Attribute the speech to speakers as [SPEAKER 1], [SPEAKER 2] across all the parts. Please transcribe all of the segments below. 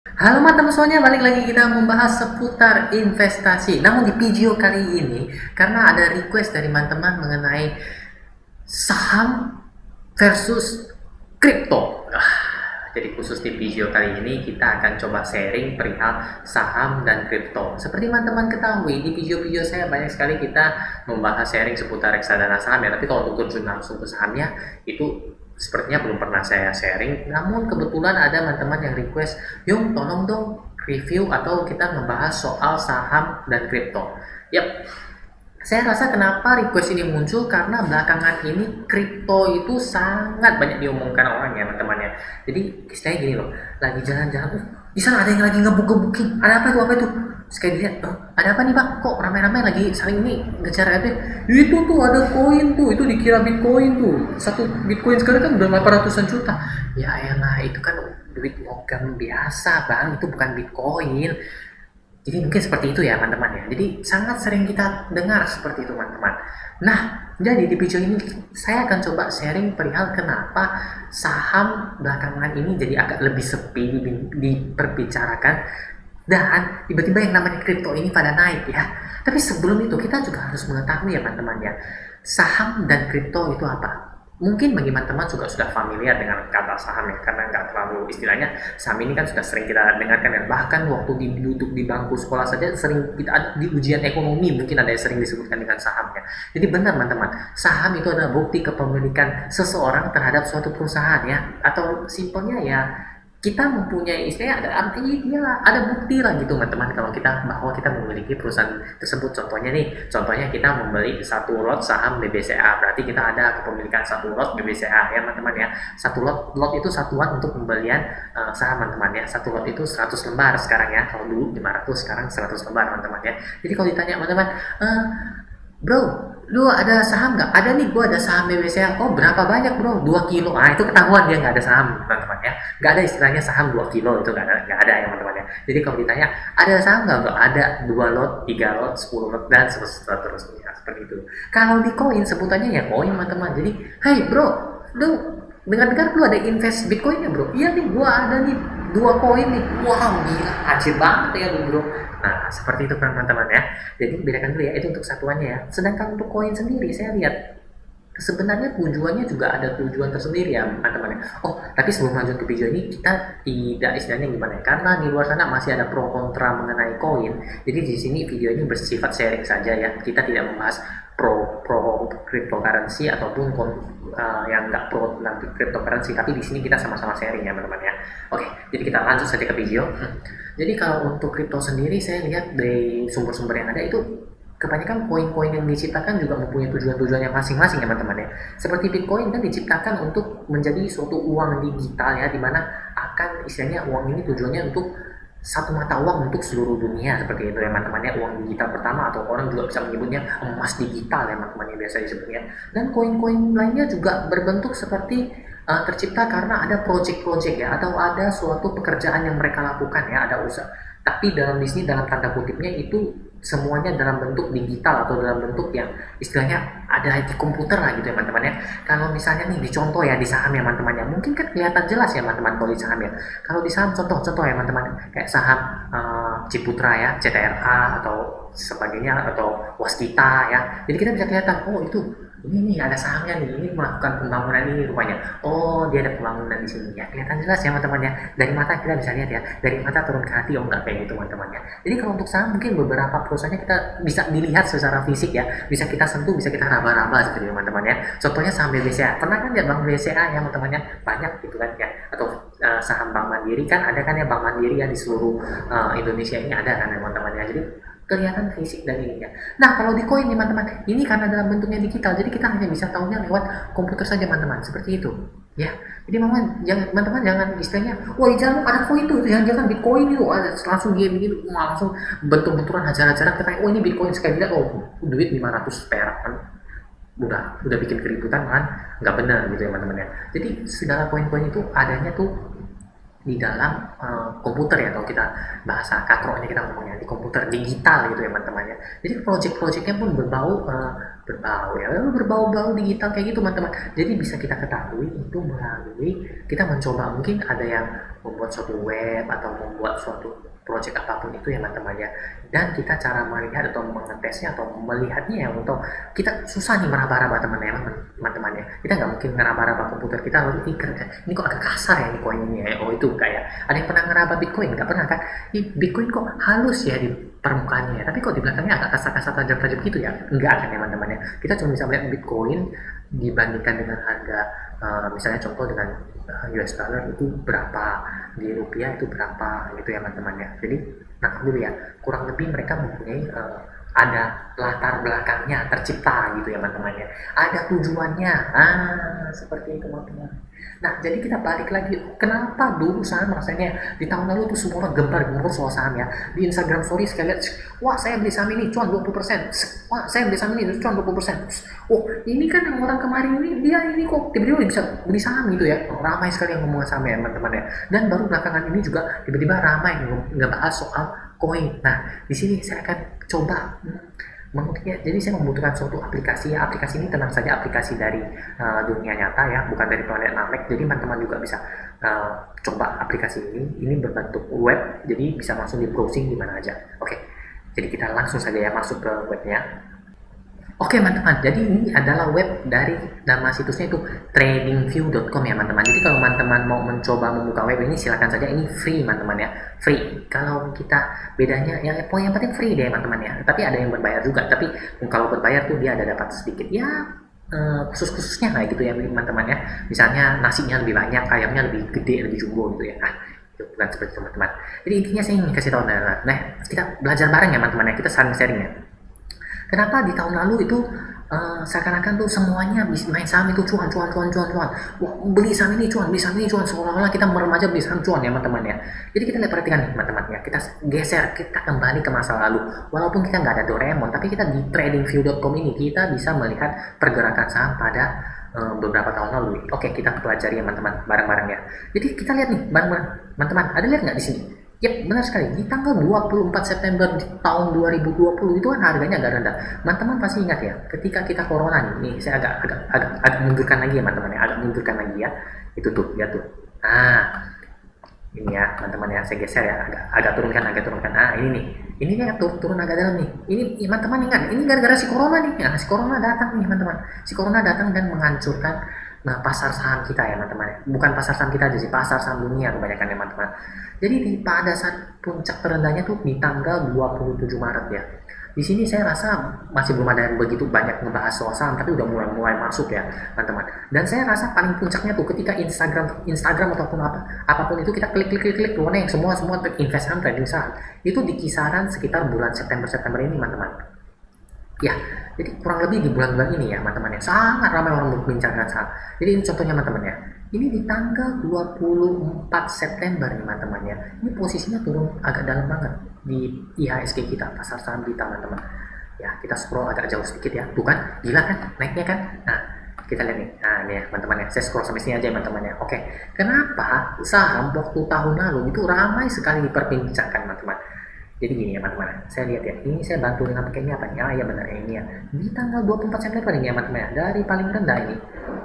[SPEAKER 1] Halo teman-teman semuanya, balik lagi kita membahas seputar investasi. Namun di video kali ini, karena ada request dari teman-teman mengenai saham versus kripto. Jadi khusus di video kali ini kita akan coba sharing perihal saham dan kripto. Seperti teman-teman ketahui, di video-video saya banyak sekali kita membahas sharing seputar reksadana saham ya. Tapi kalau untuk terjun langsung ke sahamnya, itu sepertinya belum pernah saya sharing. Namun kebetulan ada teman-teman yang request, "Yung, tolong dong review atau kita membahas soal saham dan kripto." Yap, saya rasa kenapa request ini muncul karena belakangan ini kripto itu sangat banyak diomongkan orang ya teman-teman ya. Jadi istilahnya gini loh, lagi jalan-jalan, di sana ada yang lagi ngebuk-ngebukin, ada apa itu apa itu? Terus kayak dilihat, ada apa nih bang? Kok ramai-ramai lagi saling ini ngejar apa? Itu tuh ada koin tuh, itu dikira bitcoin tuh. Satu bitcoin sekarang kan udah 800-an juta. Ya elah, itu kan duit logam biasa bang, itu bukan bitcoin. Jadi mungkin seperti itu ya teman-teman ya. Jadi sangat sering kita dengar seperti itu teman-teman. Nah, jadi di video ini saya akan coba sharing perihal kenapa saham belakangan ini jadi agak lebih sepi diperbicarakan dan tiba-tiba yang namanya kripto ini pada naik ya. Tapi sebelum itu kita juga harus mengetahui ya teman-teman ya. Saham dan kripto itu apa? Mungkin bagi teman-teman juga sudah familiar dengan kata saham ya, karena nggak terlalu istilahnya saham ini kan sudah sering kita dengarkan ya, bahkan waktu duduk di bangku sekolah saja sering kita di ujian ekonomi mungkin ada yang sering disebutkan dengan sahamnya. Jadi benar teman-teman, saham itu adalah bukti kepemilikan seseorang terhadap suatu perusahaan ya, atau simpelnya ya kita mempunyai istilahnya ada artinya dia ada bukti lah gitu teman-teman kalau kita bahwa kita memiliki perusahaan tersebut. Contohnya kita membeli satu lot saham BBCA, berarti kita ada kepemilikan satu lot BBCA ya teman-teman ya. Satu lot itu satuan untuk pembelian saham teman-teman ya. Satu lot itu 100 lembar sekarang ya, kalau dulu 500 sekarang 100 lembar teman-teman ya. Jadi kalau ditanya teman-teman, bro, lu ada saham nggak? Ada nih, gua ada saham BBCA. Oh, berapa banyak bro? 2 kilo. Ah, itu ketahuan dia nggak ada saham teman-teman ya. Nggak ada istilahnya saham 2 kilo, itu nggak ada ya teman-teman ya. Jadi kalau ditanya ada saham nggak ada, 2 lot, 3 lot, 10 lot dan seterusnya seperti itu. Kalau di koin sebutannya ya koin teman-teman. Jadi hey bro, lu dengar-dengar lu ada invest bitcoin ya bro? Iya nih, gua ada nih 2 koin nih. Wow, gila, hasil banget ya lu bro. Nah, seperti itu kan teman-teman ya. Jadi bedakan dulu ya, itu untuk satuannya ya. Sedangkan untuk koin sendiri saya lihat sebenarnya tujuannya juga ada tujuan tersendiri ya teman-teman ya. Oh, tapi sebelum lanjut ke video ini kita tidak istilahnya gimana ya, karena di luar sana masih ada pro kontra mengenai koin. Jadi di sini video ini bersifat sharing saja ya, kita tidak membahas pro cryptocurrency ataupun yang nggak pro tentang cryptocurrency, tapi di sini kita sama-sama sharing ya teman-teman ya. Oke, jadi kita lanjut saja ke video. Jadi kalau untuk kripto sendiri saya lihat dari sumber-sumber yang ada itu kebanyakan koin-koin yang diciptakan juga mempunyai tujuan-tujuan yang masing-masing ya teman-teman ya. Seperti Bitcoin kan diciptakan untuk menjadi suatu uang digital ya, dimana akan istilahnya uang ini tujuannya untuk satu mata uang untuk seluruh dunia seperti itu ya teman-teman ya. Uang digital pertama, atau orang juga bisa menyebutnya emas digital ya teman-teman yang biasa disebutnya. Dan koin-koin lainnya juga berbentuk seperti tercipta karena ada project-project ya, atau ada suatu pekerjaan yang mereka lakukan ya, ada usaha. Tapi di sini dalam tanda kutipnya itu semuanya dalam bentuk digital atau dalam bentuk yang istilahnya ada di komputer lah gitu ya teman-teman ya. Kalau misalnya nih dicontoh ya di saham ya teman-teman ya, mungkin kan kelihatan jelas ya teman-teman kalau di saham ya. Kalau di saham contoh-contoh ya teman-teman, kayak saham Ciputra ya, CTRA atau sebagainya, atau Waskita ya. Jadi kita bisa kelihatan, oh itu ini nih ada sahamnya nih, ini melakukan pembangunan ini rupanya. Oh, dia ada pembangunan di sini ya, kelihatan jelas ya teman-teman ya. Dari mata kita bisa lihat ya, dari mata turun ke hati. Oh enggak kayak gitu teman-teman ya. Jadi kalau untuk saham mungkin beberapa perusahaannya kita bisa dilihat secara fisik ya, bisa kita sentuh, bisa kita raba-raba seperti teman-teman ya. Contohnya saham BBCA, pernah kan lihat Bank BBCA ya teman-teman ya, banyak gitu kan ya. Atau saham Bank Mandiri kan ada kan ya, Bank Mandiri ya di seluruh Indonesia ini ada kan teman-teman ya. Jadi kelihatan fisik dan ininya. Nah, kalau di koin nih teman-teman, ini karena dalam bentuknya digital, jadi kita hanya bisa tahunya lewat komputer saja teman-teman, seperti itu. Ya, jadi teman-teman jangan istilahnya, wah jangan ada koin tuh, jangan bitcoin itu, langsung dia begitu, langsung bentuk-benturan hajar-hajaran katanya, oh ini bitcoin sekali lihat, oh duit 500 perak kan, udah bikin keributan kan, nggak benar gitu ya teman-teman ya. Jadi segala koin-koin itu adanya tuh di dalam komputer ya, atau kita bahasa katroknya kita ngomongnya di komputer digital gitu ya teman-teman ya. Jadi project-projectnya pun berbau berbau ya, berbau-bau digital kayak gitu teman-teman. Jadi bisa kita ketahui itu melalui kita mencoba, mungkin ada yang membuat suatu web atau membuat suatu project apapun itu ya teman-teman ya, dan kita cara melihat atau mengetesnya atau melihatnya ya, untuk kita susah nih meraba-raba teman-teman ya, kita nggak mungkin ngeraba-raba komputer kita lalu ini kok agak kasar ya ini koin ini ya, oh itu kayak ada yang pernah ngeraba Bitcoin, nggak pernah kan, Bitcoin kok halus ya di permukaannya, tapi kok di belakangnya agak kasar-kasar tajam-tajam gitu ya, enggak kan teman-teman ya, kita cuma bisa melihat Bitcoin dibandingkan dengan harga misalnya contoh dengan US dollar itu berapa, di rupiah itu berapa gitu ya teman-teman ya. Jadi nangkap dulu ya, kurang lebih mereka mempunyai ada latar belakangnya tercipta gitu ya teman-teman ya, ada tujuannya, seperti itu teman-teman. Nah jadi kita balik lagi, kenapa dulu saham rasanya di tahun lalu tuh semua orang gembar-gembor soal saham ya, di Instagram story sekali lihat, wah saya beli saham ini cuan 20%, wah saya beli saham ini cuan 20%, oh ini kan yang orang kemarin ini dia ini kok tiba-tiba bisa beli saham gitu ya, ramai sekali yang ngomong saham ya teman-teman ya. Dan baru belakangan ini juga tiba-tiba ramai ngebahas soal koin. Nah di sini saya akan coba jadi saya membutuhkan suatu aplikasi ya, aplikasi ini tenang saja aplikasi dari dunia nyata ya, bukan dari planet Namek. Jadi teman-teman juga bisa coba aplikasi ini berbentuk web, jadi bisa langsung di browsing di mana aja. Oke, jadi kita langsung saja ya masuk ke webnya. Oke teman-teman, jadi ini adalah web dari nama situsnya itu tradingview.com ya teman-teman. Jadi kalau teman-teman mau mencoba membuka web ini silakan saja, ini free teman-teman ya, free. Kalau kita bedanya yang poin yang penting free deh teman-teman ya. Tapi ada yang berbayar juga, tapi kalau berbayar tuh dia ada dapat sedikit ya, khusus-khususnya kayak gitu ya teman-teman ya. Misalnya nasinya lebih banyak, ayamnya lebih gede, lebih jumbo gitu ya. Nah, itu bukan seperti teman-teman. Jadi intinya saya ingin kasih tahu, nah kita belajar bareng ya teman-teman ya, kita saling sharing ya. Kenapa di tahun lalu itu seakan-akan tuh semuanya main saham itu cuan. Wah, beli saham ini cuan, seolah-olah kita meremaja beli saham cuan ya teman-teman ya. Jadi kita lihat, perhatikan nih teman-teman ya, kita geser, kita kembali ke masa lalu. Walaupun kita nggak ada Doraemon, tapi kita di tradingview.com ini kita bisa melihat pergerakan saham pada beberapa tahun lalu. Oke, kita pelajari ya teman-teman bareng-bareng ya. Jadi kita lihat nih bareng-bareng, teman-teman, ada lihat nggak di sini? Yap, benar sekali. Di tanggal 24 September di tahun 2020 itu kan harganya agak rendah. Teman-teman pasti ingat ya, ketika kita corona nih saya agak mundurkan lagi ya teman-teman ya, agak mundurkan lagi ya. Itu tuh, ya tuh. Nah, ini ya teman-teman ya, saya geser ya, agak turunkan. Nah, ini nih. Ini nih turun agak dalam nih. Ini teman-teman ingat, ini gara-gara si corona nih. Nah, si corona datang nih teman-teman. Si corona datang dan menghancurkan pasar saham kita ya teman-teman. Bukan pasar saham kita aja sih, pasar saham dunia kebanyakan ya teman-teman. Jadi pada saat puncak terendahnya tuh di tanggal 27 Maret ya. Di sini saya rasa masih belum ada yang begitu banyak ngebahas soal saham, tapi udah mulai masuk ya teman-teman. Dan saya rasa paling puncaknya tuh ketika Instagram ataupun apapun itu kita klik tuh yang semua invest saham, trading saham. Itu di kisaran sekitar bulan September ini teman-teman. Ya, jadi kurang lebih di bulan-bulan ini ya teman-teman ya, sangat ramai orang membincangkan saham. Jadi ini contohnya teman-teman ya, ini di tanggal 24 September nih teman-teman ya, ini posisinya turun agak dalam banget di IHSG kita, pasar saham kita teman-teman ya. Kita scroll agak jauh sedikit ya, bukan gila kan naiknya kan. Nah kita lihat nih, nah ini ya teman-teman ya, saya scroll sampai sini aja teman-teman ya. Oke, kenapa saham waktu tahun lalu itu ramai sekali diperbincangkan teman-teman? Jadi gini ya teman-teman, saya lihat ya, ini saya bantu dengan pakai ini apa? Ya benar ini ya, di tanggal 24 September ini ya teman-teman ya, dari paling rendah ini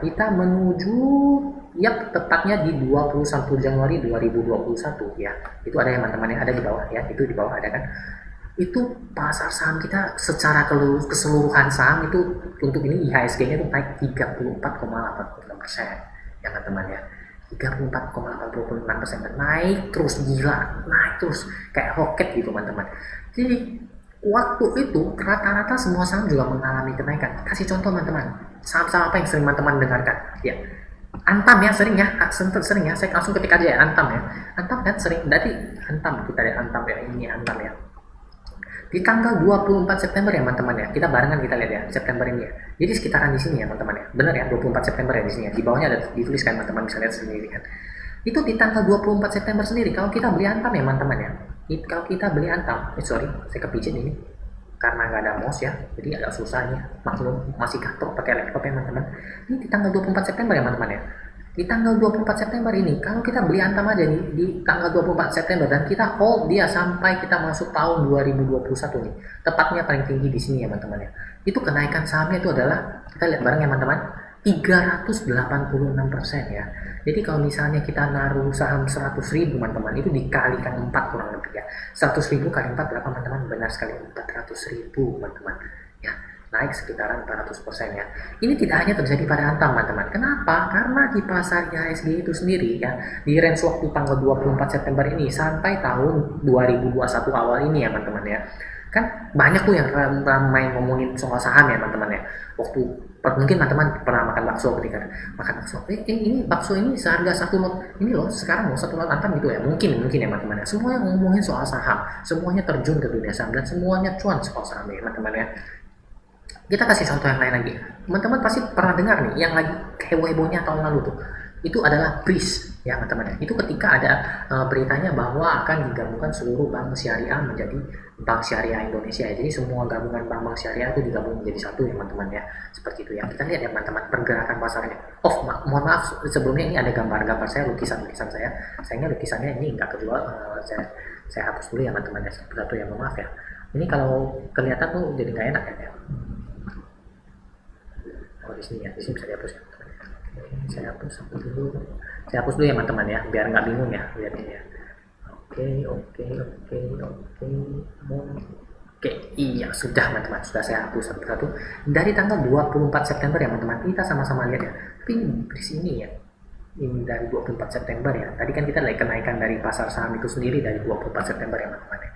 [SPEAKER 1] kita menuju tepatnya di 21 Januari 2021 ya. Itu ada ya teman-teman ya, ada di bawah ya, itu di bawah ada kan. Itu pasar saham kita secara keseluruhan saham itu untuk ini IHSG-nya itu naik 34,86% ya teman-teman ya. 34,86%, naik terus, gila, naik terus kayak roket gitu teman-teman. Jadi waktu itu rata-rata semua saham juga mengalami kenaikan. Kasih contoh teman-teman, saham-saham apa yang sering teman-teman dengarkan ya? Antam ya, sering ya, sering ya, saya langsung ketik aja ya, Antam ya. Antam kan sering, berarti Antam, kita lihat Antam ya, ini Antam ya. Di tanggal 24 September ya teman-teman ya, kita barengan kita lihat ya September ini ya. Jadi sekitaran di sini ya teman-teman ya, benar ya 24 September ya di sini ya. Di bawahnya ada dituliskan teman-teman bisa lihat sendiri kan. Itu di tanggal 24 September sendiri. Kalau kita beli Antam ya teman-teman ya, kalau kita beli Antam, sorry saya kepijit ini karena nggak ada mouse ya, jadi agak susah nih. Maklum masih kantor pakai laptop ya teman-teman. Ini di tanggal 24 September ya teman-teman ya. Di tanggal 24 September ini, kalau kita beli Antam aja nih, di tanggal 24 September dan kita hold dia sampai kita masuk tahun 2021 nih, tepatnya paling tinggi di sini ya teman-teman ya. Itu kenaikan sahamnya itu adalah, kita lihat bareng ya teman-teman, 386% ya. Jadi kalau misalnya kita naruh saham 100.000 teman-teman, itu dikalikan 4 kurang lebih ya. 100.000 kali 4 berapa teman-teman? Benar sekali, 400.000 teman-teman ya, naik sekitaran 400% ya. Ini tidak hanya terjadi pada Antam teman-teman. Kenapa? Karena di pasar IHSG itu sendiri ya, di range waktu tanggal 24 September ini sampai tahun 2021 awal ini ya teman-teman ya, kan banyak tuh yang ramai ngomongin soal saham ya teman-teman ya. Waktu mungkin teman-teman pernah makan bakso, ketika makan bakso, ini bakso ini seharga satu lot ini loh, sekarang mau satu lot Antam gitu ya, mungkin ya teman-teman ya. Semuanya ngomongin soal saham, semuanya terjun ke dunia saham dan semuanya cuan soal saham ya teman-teman ya. Kita kasih contoh yang lain lagi, teman-teman pasti pernah dengar nih yang lagi heboh-hebohnya tahun lalu tuh, itu adalah BRIS ya teman-teman. Itu ketika ada beritanya bahwa akan digabungkan seluruh bank syariah menjadi bank syariah Indonesia ya. Jadi semua gabungan bank syariah itu digabung menjadi satu ya teman-teman ya, seperti itu ya. Kita lihat ya teman-teman pergerakan pasarnya. Mohon maaf sebelumnya, ini ada gambar-gambar saya, lukisan saya. Sayangnya lukisannya ini nggak kejual, saya hapus dulu ya teman-teman ya, satu ya, mohon maaf ya. Ini kalau kelihatan tuh jadi nggak enak ya. Oh di sini ya, di sini bisa dihapus ya teman-teman. Oke, saya hapus dulu ya teman-teman ya, biar nggak bingung ya lihatnya ya. Oke, iya sudah teman-teman, sudah saya hapus satu-satu dari tanggal 24 September ya teman-teman. Kita sama-sama lihat ya, tapi di sini ya, ini dari 24 September ya. Tadi kan kita lihat kenaikan dari pasar saham itu sendiri dari 24 September ya teman-teman ya.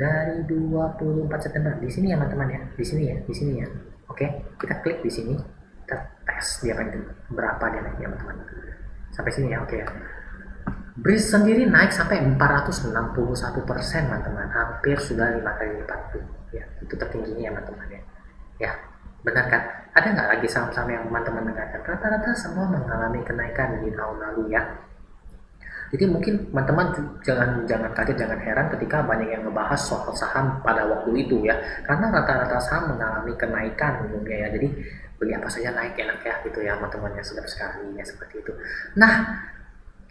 [SPEAKER 1] Dari 24 September di sini ya teman-teman ya, di sini ya. Oke, kita klik di sini, kita tes dia berapa dia naiknya teman-teman. Sampai sini ya, oke ya. BRIS sendiri naik sampai 461% teman-teman, hampir sudah 5 kali lipat ya. Itu tertingginya ya teman-teman ya. Ya, benar kan? Ada nggak lagi saham-saham yang teman-teman dengarkan? Rata-rata semua mengalami kenaikan di tahun lalu ya. Jadi mungkin teman-teman jangan kaget, jangan heran ketika banyak yang ngebahas soal saham pada waktu itu ya, karena rata-rata saham mengalami kenaikan umumnya ya. Jadi beli apa saja naik enak ya gitu ya teman-teman ya, sedap sekali ya seperti itu. Nah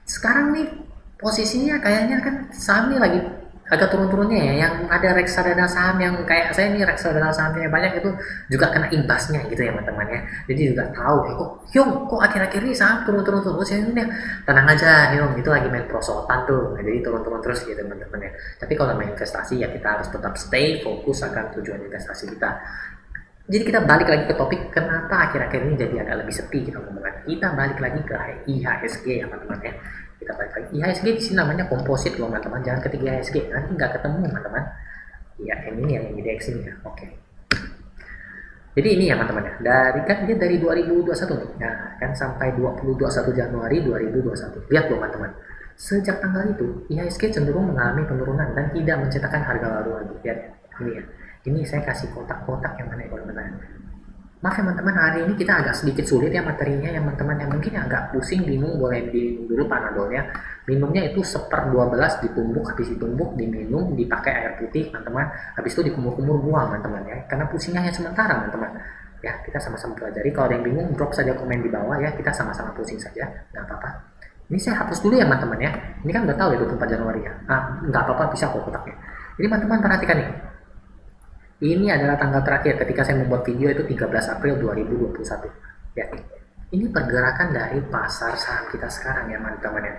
[SPEAKER 1] sekarang nih posisinya kayaknya kan saham nih lagi agak turun-turunnya ya, yang ada reksadana saham yang kayak saya nih reksadana sahamnya banyak itu juga kena imbasnya gitu ya teman-teman ya. Jadi juga tahu ya, kok akhir-akhir ini saham turun-turun terus ya. Ini tenang aja Hyung, itu lagi main prosotan tuh, jadi turun-turun terus gitu teman-teman ya. Tapi kalau main investasi ya kita harus tetap stay fokus akan tujuan investasi kita. Jadi kita balik lagi ke topik, kenapa akhir-akhir ini jadi agak lebih sepi kita ngomongin. Kita balik lagi ke IHSG ya teman-teman ya. Kita balik lagi IHSG di sini namanya komposit loh teman-teman, jangan ketik IHSG nanti nggak ketemu teman-teman. Ya ini yang IDX ini ya. Oke. Jadi ini ya teman-teman ya, dia dari 2021 nih, nah kan sampai 21 Januari 2021. Lihat loh teman-teman, sejak tanggal itu IHSG cenderung mengalami penurunan dan tidak mencetakkan harga baru lagi. Lihat ini ya. Ini saya kasih kotak-kotak yang mana ya teman-teman. Maaf ya teman-teman, hari ini kita agak sedikit sulit ya materinya ya teman-teman, yang mungkin agak pusing, bingung, boleh diminum dulu panadolnya. Minumnya itu 1/12 ditumbuk, habis ditumbuk diminum, dipakai air putih teman-teman, habis itu dikumur-kumur buang teman-teman ya, karena pusingnya hanya sementara teman-teman ya. Kita sama-sama pelajari. Kalau ada yang bingung drop saja komen di bawah ya, kita sama-sama pusing saja, nggak apa-apa. Ini saya hapus dulu ya teman-teman ya, ini kan udah tahu ya 24 Januari ya, nggak apa-apa, bisa kok kotaknya. Jadi teman-teman perhatikan nih, ini adalah tanggal terakhir ketika saya membuat video itu 13 April 2021 ya. Ini pergerakan dari pasar saham kita sekarang ya teman-teman ya.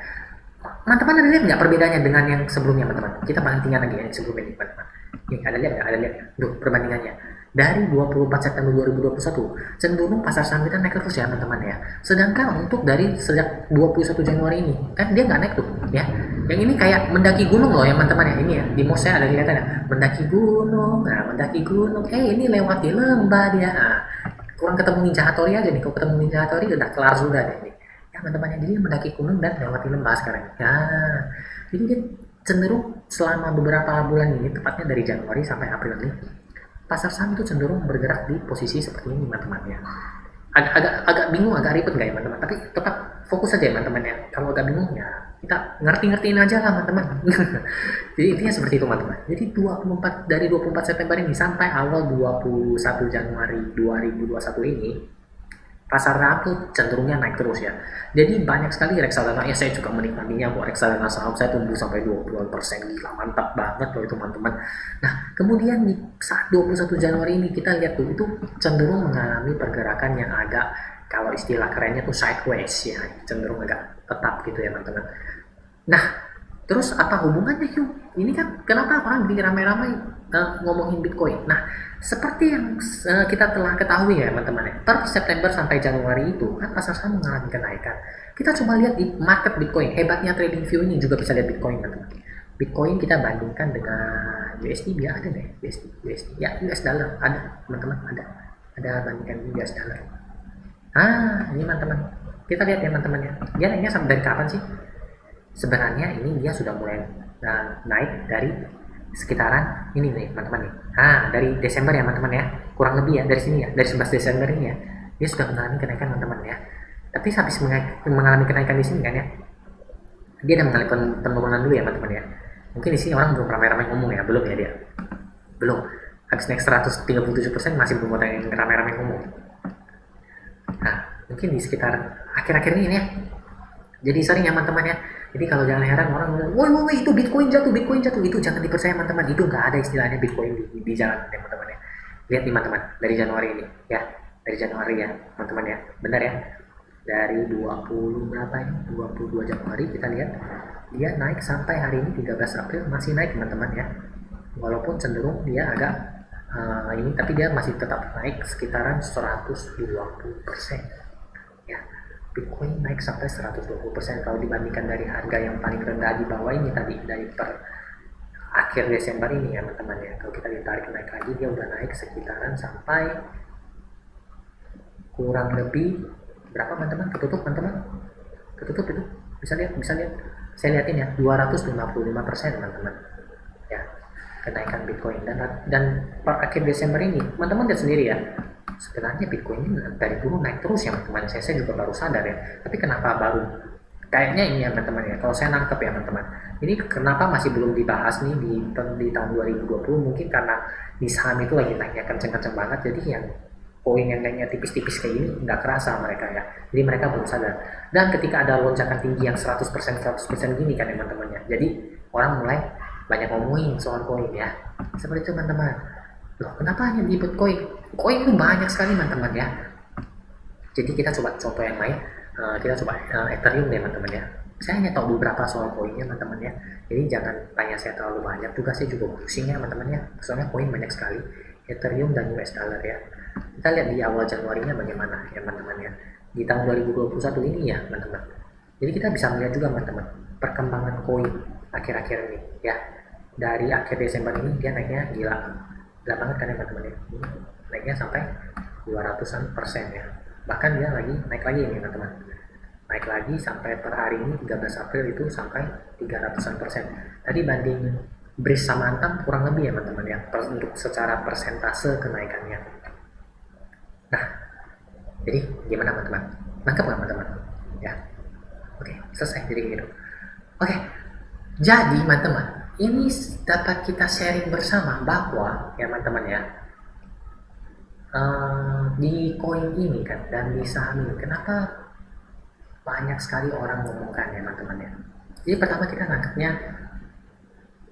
[SPEAKER 1] Teman-teman ada lihat nggak perbedaannya dengan yang sebelumnya teman-teman? Kita bandingkan lagi yang sebelumnya nih teman-teman. Nih ada lihat nggak? Ada lihat nggak? Duh, perbandingannya. Dari 24 September 2021 cenderung pasar saham kita naik terus ya teman-teman ya. Sedangkan untuk dari sejak 21 Januari ini kan dia nggak naik tuh ya. Yang ini kayak mendaki gunung loh ya teman-teman ya. Ini ya di mouse saya ada kelihatan ya, mendaki gunung. Nah mendaki gunung, ini lewati lembah dia. Nah, kurang ketemu Ninja Hattori aja nih. Kalau ketemu Ninja Hattori udah kelar sudah deh nih ya teman-teman ya. Jadi mendaki gunung dan lewati lembah sekarang ya. Jadi dia cenderung selama beberapa bulan ini, tepatnya dari Januari sampai April ini, pasar saham itu cenderung bergerak di posisi seperti ini teman-teman ya. Agak bingung, agak ribet nggak ya teman-teman, tapi tetap fokus aja ya teman-teman ya. Kalau agak bingung ya kita ngertiin aja lah teman-teman. Jadi intinya seperti itu teman-teman. Jadi dari 24 September ini sampai awal 21 Januari 2021 ini pasar saham tuh cenderungnya naik terus ya. Jadi banyak sekali reksadana, ya saya juga menikmatinya kok, reksadana saham saya tumbuh sampai 20%, gila mantap banget loh itu teman-teman. Nah kemudian di saat 21 Januari ini kita lihat tuh itu cenderung mengalami pergerakan yang agak, kalau istilah kerennya tuh sideways ya, cenderung agak tetap gitu ya teman-teman. Nah terus apa hubungannya yuk? Ini kan kenapa orang bikin ramai-ramai ngomongin Bitcoin? Nah seperti yang kita telah ketahui ya teman-teman ya, per September sampai Januari itu kan pasar saham mengalami kenaikan. Kita coba lihat di market Bitcoin, hebatnya TradingView ini juga bisa lihat Bitcoin teman-teman. Bitcoin kita bandingkan dengan USD, biar ada deh USD ya, US dollar ada teman-teman, ada bandingkan US dollar. Ini teman-teman, kita lihat ya teman-teman ya, dia naiknya sampai dari kapan sih? Sebenarnya ini dia sudah mulai naik dari sekitaran ini nih teman-teman nih. Dari Desember ya teman-teman ya, kurang lebih ya dari sini ya, dari 11 Desember ini ya, dia sudah mengalami kenaikan teman-teman ya. Tapi habis mengalami kenaikan di sini kan ya, dia ada mengalami penurunan dulu ya teman-teman ya. Mungkin di sini orang belum ramai-ramai ngomong ya, belum ya dia, belum. Habis naik 137% masih belum ada yang ramai-ramai ngomong. Nah mungkin di sekitar akhir-akhir ini ya, jadi sering ya teman-teman ya. Jadi kalau jangan heran orang ngomong, woi itu Bitcoin jatuh, itu jangan dipercaya teman-teman. Itu nggak ada istilahnya Bitcoin di jalan teman-teman ya. Lihat nih teman-teman, dari Januari ini ya, dari Januari ya teman-teman ya, benar ya. Dari 20 berapa ini, 22 Januari kita lihat dia naik sampai hari ini 13 April masih naik teman-teman ya. Walaupun cenderung dia agak ini, tapi dia masih tetap naik sekitaran 120% ya. Bitcoin naik sampai 120% kalau dibandingkan dari harga yang paling rendah di bawah ini tadi, dari per akhir Desember ini ya teman-teman ya. Kalau kita ditarik naik lagi, dia udah naik sekitaran sampai kurang lebih berapa teman-teman, ketutup teman-teman, ketutup itu bisa lihat, saya lihatin ya, 255% teman-teman ya kenaikan Bitcoin. Dan per akhir Desember ini teman-teman lihat sendiri ya, sebenarnya Bitcoin ini dari dulu naik terus ya teman-teman. Saya juga baru sadar ya, tapi kenapa baru kayaknya ini ya teman-teman ya, kalau saya nangkep ya teman-teman, ini kenapa masih belum dibahas nih di tahun 2020? Mungkin karena di saham itu lagi naiknya kenceng-kenceng banget, jadi yang koin yang naiknya tipis-tipis kayak ini nggak kerasa mereka ya, jadi mereka belum sadar. Dan ketika ada lonjakan tinggi yang 100% gini kan teman-teman ya, jadi orang mulai banyak ngomongin soal koin ya, seperti itu teman-teman. Loh kenapa hanya di Bitcoin? Koin itu banyak sekali teman-teman ya. Jadi kita coba contoh yang lain, kita coba Ethereum deh teman-teman ya. Saya hanya tahu beberapa soal koinnya teman-teman ya, jadi jangan tanya saya terlalu banyak juga, saya juga pusing ya teman-teman ya, soalnya koin banyak sekali, Ethereum dan US dollar ya. Kita lihat di awal Januarinya bagaimana ya teman-teman ya, di tahun 2021 ini ya teman-teman. Jadi kita bisa melihat juga teman-teman perkembangan koin akhir-akhir ini ya. Dari akhir Desember ini dia naiknya gila banget kan ya teman-teman ya, naiknya sampai 200% ya. Bahkan dia lagi naik lagi ini teman-teman, naik lagi sampai per hari ini 13 April itu sampai 300%. Tadi banding BRIS sama Antam kurang lebih ya teman-teman ya, untuk secara persentase kenaikannya. Nah jadi gimana teman-teman, nangkep nggak teman-teman ya? Oke, selesai jadi gitu. Oke, jadi teman-teman ini dapat kita sharing bersama bahwa ya teman-teman ya, di koin ini kan dan di saham ini kenapa banyak sekali orang ngomongkan ya teman-teman ya. Jadi pertama kita nangkepnya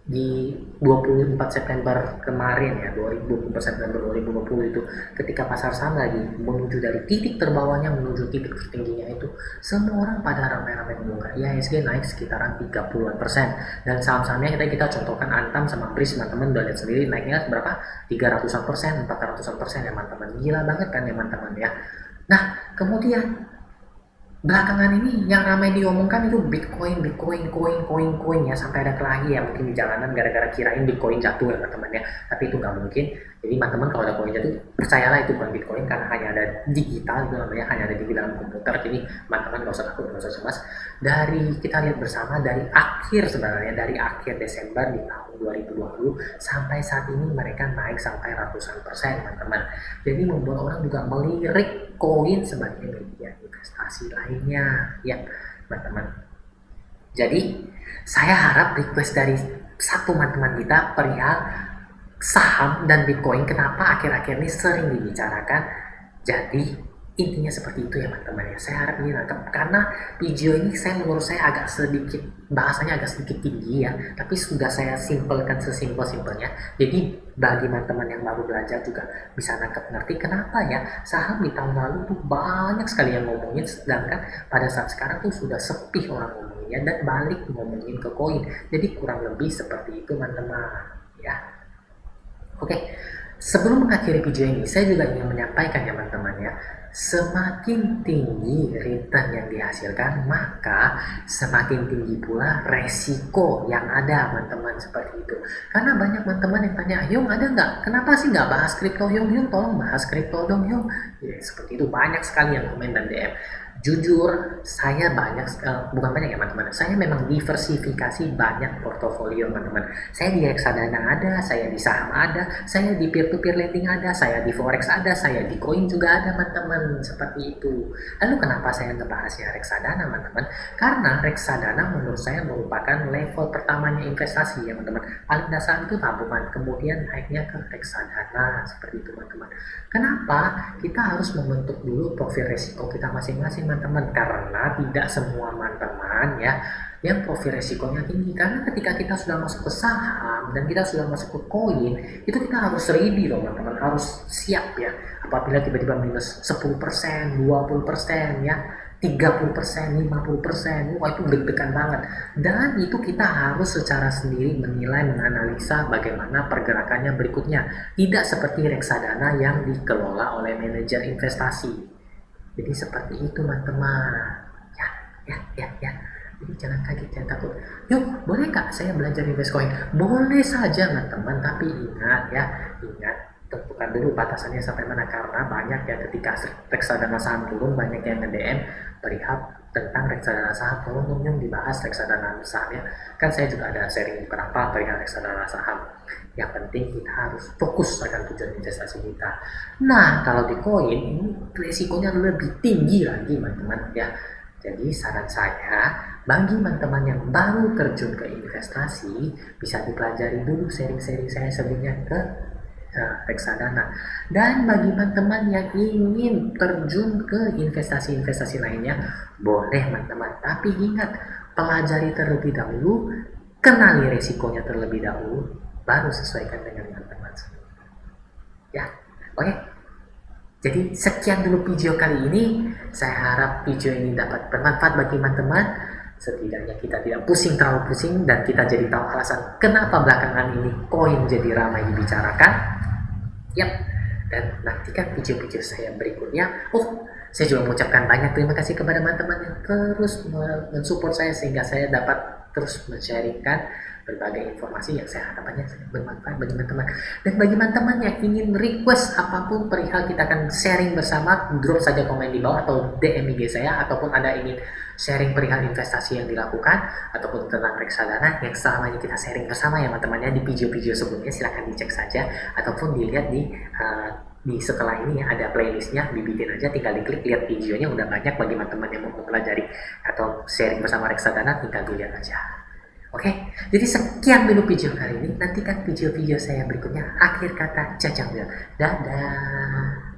[SPEAKER 1] di 24 September kemarin ya, 24 September 2020 itu, ketika pasar saham lagi menuju dari titik terbawahnya menuju titik tertingginya itu, semua orang pada ramai-ramai ngomongkan IHSG naik sekitaran 30%, dan saham-sahamnya kita contohkan Antam sama BRIS teman-teman udah lihat sendiri naiknya berapa, 300%, 400% ya teman-teman, gila banget kan ya teman-teman ya. Nah kemudian belakangan ini yang ramai diomongkan itu Bitcoin ya, sampai ada kelahi ya mungkin di jalanan gara-gara kirain Bitcoin jatuh ya teman-teman ya, tapi itu nggak mungkin. Jadi teman-teman kalau ada koin jatuh percayalah itu bukan Bitcoin, karena hanya ada digital itu namanya, hanya ada di dalam komputer. Jadi teman-teman nggak usah takut, nggak usah cemas. Dari kita lihat bersama dari akhir, sebenarnya dari akhir Desember di tahun 2020 sampai saat ini mereka naik sampai ratusan persen teman-teman. Jadi membuat orang juga melirik koin sebagai media investasi lainnya ya teman-teman. Jadi saya harap request dari satu teman-teman kita perihal saham dan Bitcoin kenapa akhir-akhir ini sering dibicarakan. Jadi Intinya seperti itu ya teman-teman ya. Saya harap ini nangkep karena video ini menurut saya agak sedikit bahasanya agak sedikit tinggi ya, tapi sudah saya simpelkan sesimpel-simpelnya. Jadi bagi teman-teman yang baru belajar juga bisa nangkep ngerti kenapa ya saham di tahun lalu tuh banyak sekali yang ngomongin, sedangkan pada saat sekarang tuh sudah sepi orang ngomonginnya dan balik ngomongin ke koin. Jadi kurang lebih seperti itu teman-teman ya. Oke, sebelum mengakhiri video ini, saya juga ingin menyampaikan ya teman-teman ya, semakin tinggi return yang dihasilkan, maka semakin tinggi pula resiko yang ada teman-teman, seperti itu. Karena banyak teman-teman yang tanya, Yung ada nggak? Kenapa sih nggak bahas kripto Yung? Yung tolong bahas kripto dong Yung. Ya, seperti itu, banyak sekali yang komen dan DM. Jujur, saya bukan banyak ya teman-teman, saya memang diversifikasi banyak portofolio teman-teman. Saya di reksadana ada, saya di saham ada, saya di peer-to-peer lending ada, saya di forex ada, saya di koin juga ada teman-teman, seperti itu. Lalu kenapa saya ngebahasnya reksadana teman-teman? Karena reksadana menurut saya merupakan level pertamanya investasi ya teman-teman. Paling dasar itu tabungan, kemudian naiknya ke reksadana, seperti itu teman-teman. Kenapa? Kita harus membentuk dulu profil resiko kita masing-masing teman-teman, karena tidak semua teman-teman ya yang profil resikonya tinggi. Karena ketika kita sudah masuk ke saham dan kita sudah masuk ke koin, itu kita harus ready loh teman-teman, harus siap ya apabila tiba-tiba minus 10%, 20% ya, 30%, 50%, wah itu deg-degan banget. Dan itu kita harus secara sendiri menilai, menganalisa bagaimana pergerakannya berikutnya. Tidak seperti reksadana yang dikelola oleh manajer investasi. Jadi seperti itu teman-teman. Ya. Jadi jangan kaget, jangan takut. Yuk, boleh kak saya belajar invest coin? Boleh saja teman-teman, tapi ingat, tentukan dulu batasannya sampai mana, karena banyak ya ketika reksadana saham turun banyak yang nge-DM perihal tentang reksadana saham. Tolong dong dibahas reksadana saham ya. Kan saya juga ada sharing beberapa perihal reksadana saham. Yang penting kita harus fokus akan tujuan investasi kita. Nah, kalau di koin ini resikonya lebih tinggi lagi teman-teman ya. Jadi saran saya bagi teman-teman yang baru terjun ke investasi, bisa dipelajari dulu sharing-sharing saya sebelumnya ke reksadana. Dan bagi teman-teman yang ingin terjun ke investasi-investasi lainnya, boleh teman-teman. Tapi ingat, pelajari terlebih dahulu, kenali resikonya terlebih dahulu, baru sesuaikan dengan teman-teman. Ya, oke. Jadi sekian dulu video kali ini. Saya harap video ini dapat bermanfaat bagi teman-teman. Setidaknya kita tidak terlalu pusing dan kita jadi tahu alasan kenapa belakangan ini koin jadi ramai dibicarakan. Yap, dan nantikan video-video saya berikutnya. Saya juga mengucapkan banyak terima kasih kepada teman-teman yang terus mensupport saya sehingga saya dapat terus men-sharingkan berbagai informasi yang saya harapkannya bermanfaat bagi teman-teman. Dan bagi teman-teman yang ingin request apapun perihal kita akan sharing bersama, drop saja komen di bawah atau DM IG saya, ataupun ada ingin sharing perihal investasi yang dilakukan ataupun tentang reksadana yang selama ini kita sharing bersama ya teman-teman ya, di video-video sebelumnya silahkan dicek saja ataupun dilihat di setelah ini ya, ada playlistnya, dibikin aja, tinggal diklik lihat videonya, udah banyak bagi teman-teman yang mau mempelajari atau sharing bersama reksadana, tinggal dilihat aja. Oke, jadi sekian dulu video kali ini. Nantikan video-video saya berikutnya. Akhir kata, Jajang. Dadah.